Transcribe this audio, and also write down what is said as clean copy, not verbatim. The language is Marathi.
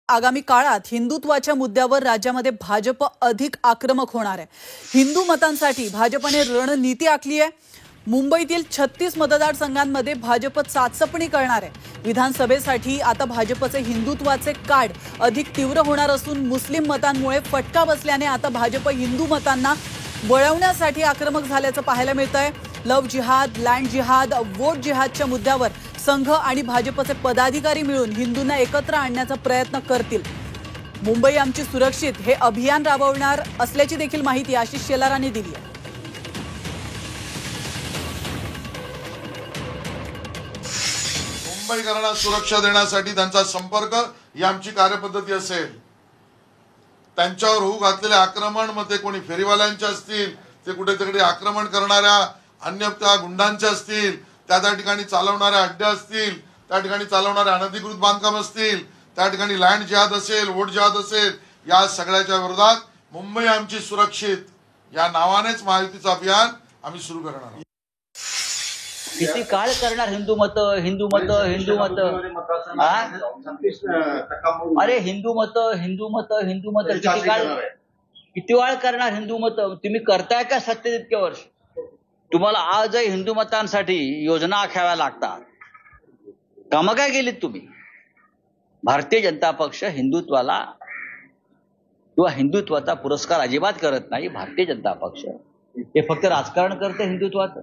आगामी काळात हिंदुत्वाच्या मुद्द्यावर राज्यामध्ये भाजप अधिक आक्रमक होणार आहे। हिंदू मतांसाठी भाजपने रणनीती आखली आहे। मुंबईतील 36 मतदारसंघांमध्ये भाजप चाचपणी करणार आहे। विधानसभेसाठी आता भाजपचे हिंदुत्वाचे काढ अधिक तीव्र होणार असून मुस्लिम मतांमुळे फटका बसल्याने आता भाजप हिंदू मतांना वळवण्यासाठी आक्रमक झाल्याचं पाहायला मिळतंय। लव्ह जिहाद, लँड जिहाद, वोट जिहादच्या मुद्द्यावर संघ आणि भाजपचे पदाधिकारी मिळून हिंदूंना एकत्र आणण्याचा प्रयत्न करतील। मुंबई आमची सुरक्षित हे अभियान राबवणार असल्याची देखील माहिती आशिष शेलारांनी दिली आहे। मुंबईकरांना सुरक्षा देण्यासाठी त्यांचा संपर्क ही आमची कार्यपद्धती असेल। त्यांच्यावर होऊ घातलेले आक्रमण, मग ते कोणी फेरीवाल्यांचे असतील, ते कुठेतरी आक्रमण करणाऱ्या अन्य त्या गुंडांचे असतील, त्या ठिकाणी चालवणाऱ्या अड्डे असतील, त्या ठिकाणी चालवणारे अनधिकृत बांधकाम असतील, त्या ठिकाणी लँड जिहाद असेल, वोट जिहाद असेल, या सगळ्याच्या विरोधात मुंबई आमची सुरक्षित या नावानेच महायुतीचं अभियान आम्ही सुरू करणार आहोत। किती काळ करणार हिंदू मत अरे हिंदू मत किती वेळ करणार हिंदू मत? तुम्ही करताय का सत्तेत इतके वर्ष? तुम्हाला आजही हिंदू मतांसाठी योजना आखाव्या लागतात। कामं काय केलीत तुम्ही? भारतीय जनता पक्ष हिंदुत्वाला किंवा हिंदुत्वाचा पुरस्कार अजिबात करत नाही। भारतीय जनता पक्ष हे फक्त राजकारण करते हिंदुत्वाचं।